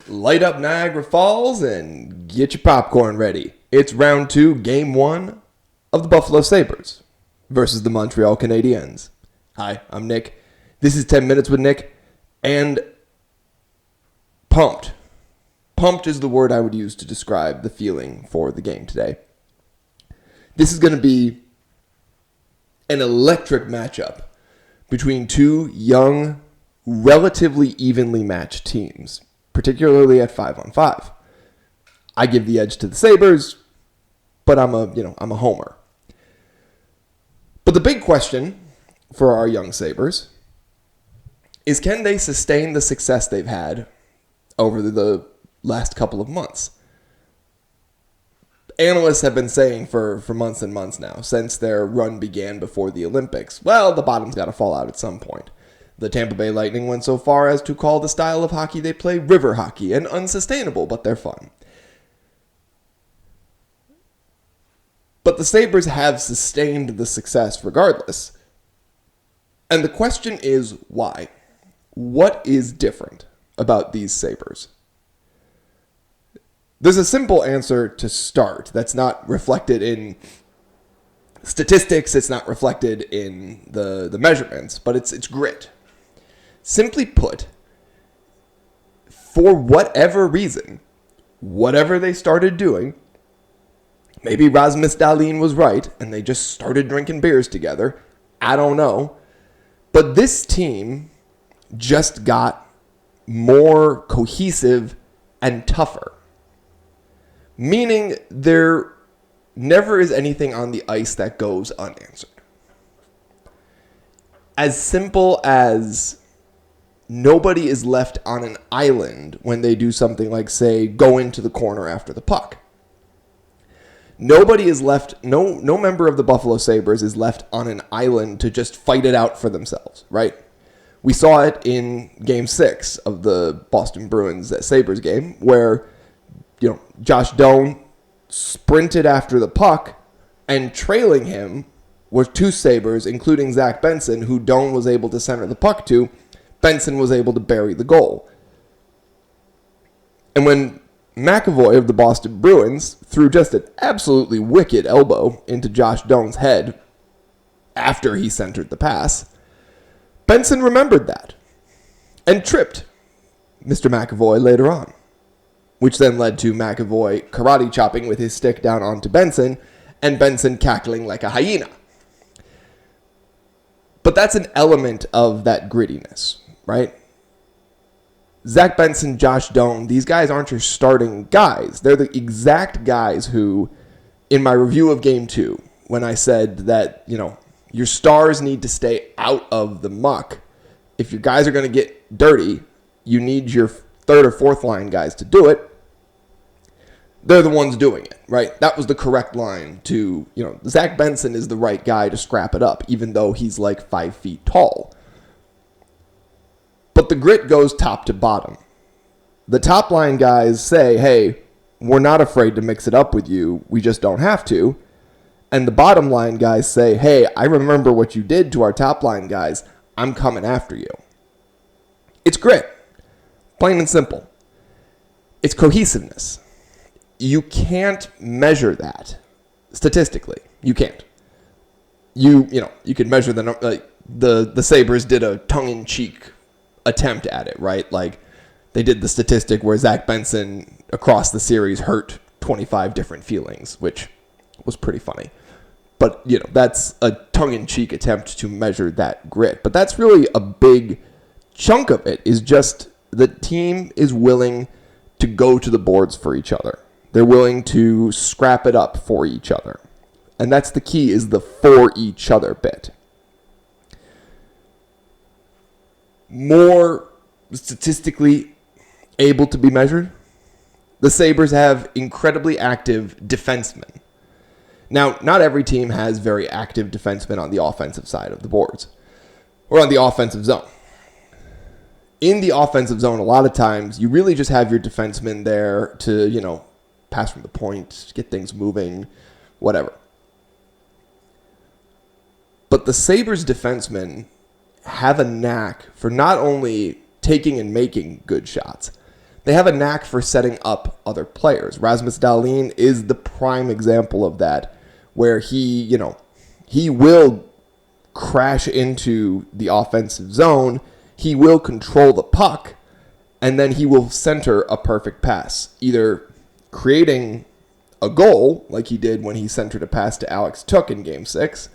Light up Niagara Falls and get your popcorn ready. It's round 2, game 1 of the Buffalo Sabres versus the Montreal Canadiens. Hi, I'm Nick. This is 10 Minutes with Nick, and pumped. Pumped is the word I would use to describe the feeling for the game today. This is going to be an electric matchup between two young, relatively evenly matched teams, particularly at 5-on-5. I give the edge to the Sabres, but I'm a homer. But the big question for our young Sabres is, can they sustain the success they've had over the last couple of months? Analysts have been saying for months and months now, since their run began before the Olympics, well, the bottom's got to fall out at some point. The Tampa Bay Lightning went so far as to call the style of hockey they play river hockey, and unsustainable, but they're fun. But the Sabres have sustained the success regardless. And the question is, why? What is different about these Sabres? There's a simple answer to start that's not reflected in statistics, it's not reflected in the measurements, but it's grit. Simply put, for whatever reason, whatever they started doing, maybe Rasmus Dahlin was right and they just started drinking beers together, I don't know, but this team just got more cohesive and tougher. Meaning there never is anything on the ice that goes unanswered. As simple as nobody is left on an island when they do something like, say, go into the corner after the puck. Nobody is left, no member of the Buffalo Sabres is left on an island to just fight it out for themselves, right? We saw it in Game 6 of the Boston Bruins Sabres game where Josh Doan sprinted after the puck, and trailing him were two Sabres, including Zach Benson, who Doan was able to center the puck to. Benson was able to bury the goal. And when McAvoy of the Boston Bruins threw just an absolutely wicked elbow into Josh Doan's head after he centered the pass, Benson remembered that and tripped Mr. McAvoy later on, which then led to McAvoy karate chopping with his stick down onto Benson, and Benson cackling like a hyena. But that's an element of that grittiness, right? Zach Benson, Josh Doan, these guys aren't your starting guys. They're the exact guys who, in my review of Game 2, when I said that, your stars need to stay out of the muck, if your guys are going to get dirty, you need your third or fourth line guys to do it. They're the ones doing it, right? That was the correct line to, Zach Benson is the right guy to scrap it up, even though he's like 5 feet tall. But the grit goes top to bottom. The top line guys say, hey, we're not afraid to mix it up with you. We just don't have to. And the bottom line guys say, hey, I remember what you did to our top line guys. I'm coming after you. It's grit. Plain and simple. It's cohesiveness. You can't measure that statistically. You can't. You could measure the Sabres did a tongue-in-cheek attempt at it, right? Like they did the statistic where Zach Benson across the series hurt 25 different feelings, which was pretty funny. But, that's a tongue-in-cheek attempt to measure that grit. But that's really a big chunk of it, is just the team is willing to go to the boards for each other. They're willing to scrap it up for each other. And that's the key, is the for each other bit. More statistically able to be measured, the Sabres have incredibly active defensemen. Now, not every team has very active defensemen on the offensive side of the boards or on the offensive zone. In the offensive zone, a lot of times, you really just have your defensemen there to, pass from the point, get things moving, whatever. But the Sabres defensemen have a knack for not only taking and making good shots, they have a knack for setting up other players. Rasmus Dahlin is the prime example of that, where he will crash into the offensive zone, he will control the puck, and then he will center a perfect pass, either creating a goal, like he did when he centered a pass to Alex Tuch in Game 6,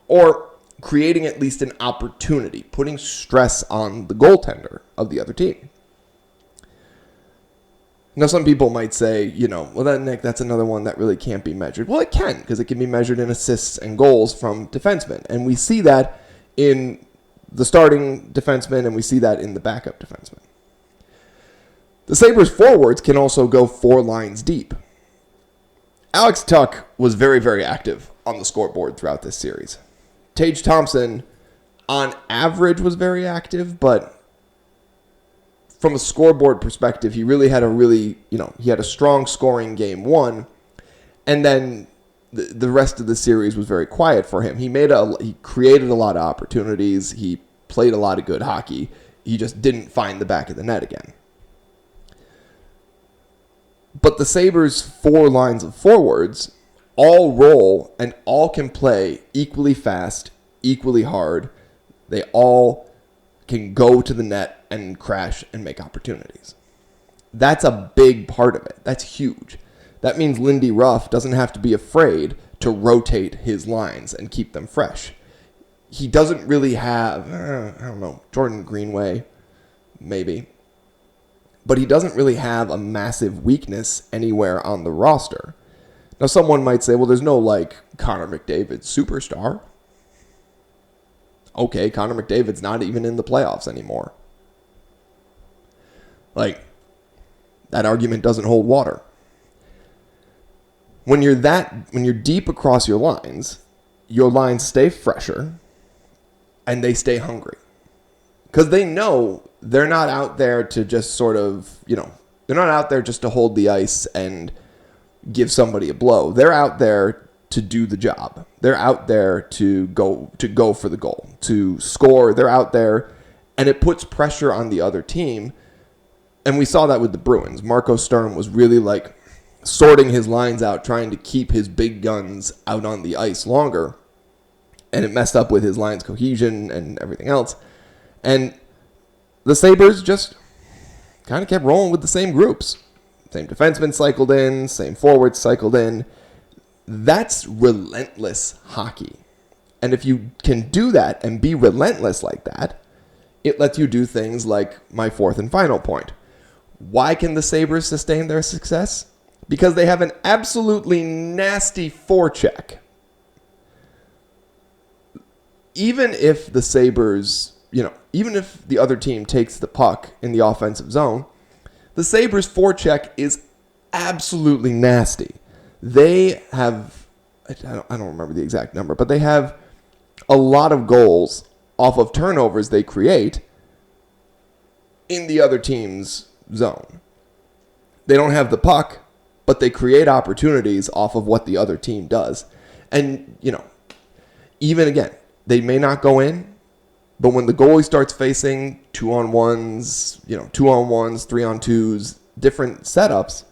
or creating at least an opportunity, putting stress on the goaltender of the other team. Now, some people might say, Nick, that's another one that really can't be measured. Well, it can, because it can be measured in assists and goals from defensemen. And we see that in the starting defenseman, and we see that in the backup defenseman. The Sabres forwards can also go 4 lines deep. Alex Tuch was very, very active on the scoreboard throughout this series. Tage Thompson, on average, was very active, but from a scoreboard perspective, he really had he had a strong scoring Game 1, and then the rest of the series was very quiet for him. He created a lot of opportunities. He played a lot of good hockey. He just didn't find the back of the net again. But the Sabres' 4 lines of forwards all roll and all can play equally fast, equally hard. They all can go to the net and crash and make opportunities. That's a big part of it. That's huge. That means Lindy Ruff doesn't have to be afraid to rotate his lines and keep them fresh. He doesn't really have, Jordan Greenway, maybe. But he doesn't really have a massive weakness anywhere on the roster. Now, someone might say, well, there's no, Connor McDavid superstar. Okay, Connor McDavid's not even in the playoffs anymore. That argument doesn't hold water. When you're deep across your lines stay fresher and they stay hungry. Because they know they're not out there to just they're not out there just to hold the ice and give somebody a blow. They're out there to do the job. They're out there to go for the goal, to score. They're out there, and it puts pressure on the other team. And we saw that with the Bruins. Marco Sturm was really sorting his lines out, trying to keep his big guns out on the ice longer. And it messed up with his line's cohesion and everything else. And the Sabres just kind of kept rolling with the same groups. Same defensemen cycled in, same forwards cycled in. That's relentless hockey. And if you can do that and be relentless like that, it lets you do things like my fourth and final point. Why can the Sabres sustain their success? Because they have an absolutely nasty forecheck. Even if the Sabres, even if the other team takes the puck in the offensive zone, the Sabres' forecheck is absolutely nasty. They have, I don't remember the exact number, but they have a lot of goals off of turnovers they create in the other team's zone. They don't have the puck, but they create opportunities off of what the other team does. And, even again, they may not go in, but when the goalie starts facing 2-on-1s, 2-on-1s, 3-on-2s, different setups,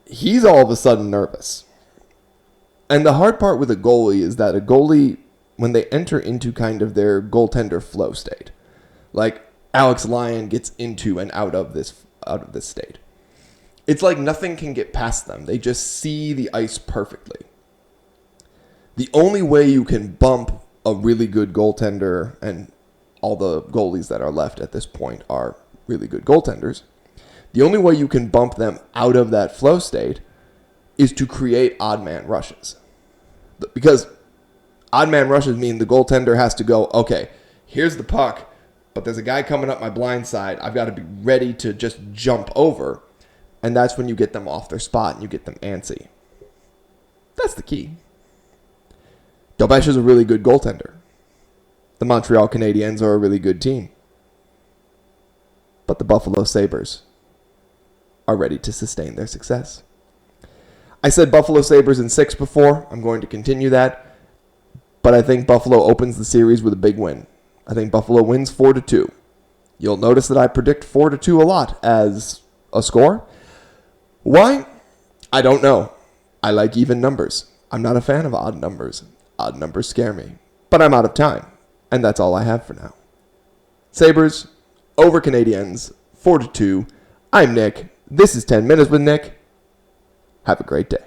he's all of a sudden nervous. And the hard part with a goalie is that a goalie, when they enter into kind of their goaltender flow state, like Alex Lyon gets into and out of this state, it's like nothing can get past them. They just see the ice perfectly. The only way you can bump a really good goaltender, and all the goalies that are left at this point are really good goaltenders, the only way you can bump them out of that flow state is to create odd man rushes. Because odd man rushes mean the goaltender has to go, okay, here's the puck, but there's a guy coming up my blind side. I've got to be ready to just jump over. And that's when you get them off their spot and you get them antsy. That's the key. Dobesh is a really good goaltender. The Montreal Canadiens are a really good team. But the Buffalo Sabres are ready to sustain their success. I said Buffalo Sabres in 6 before. I'm going to continue that. But I think Buffalo opens the series with a big win. I think Buffalo wins 4-2. You'll notice that I predict 4-2 a lot as a score. Why? I don't know. I like even numbers. I'm not a fan of odd numbers. Odd numbers scare me. But I'm out of time. And that's all I have for now. Sabres over Canadiens 4-2. I'm Nick. This is 10 Minutes with Nick. Have a great day.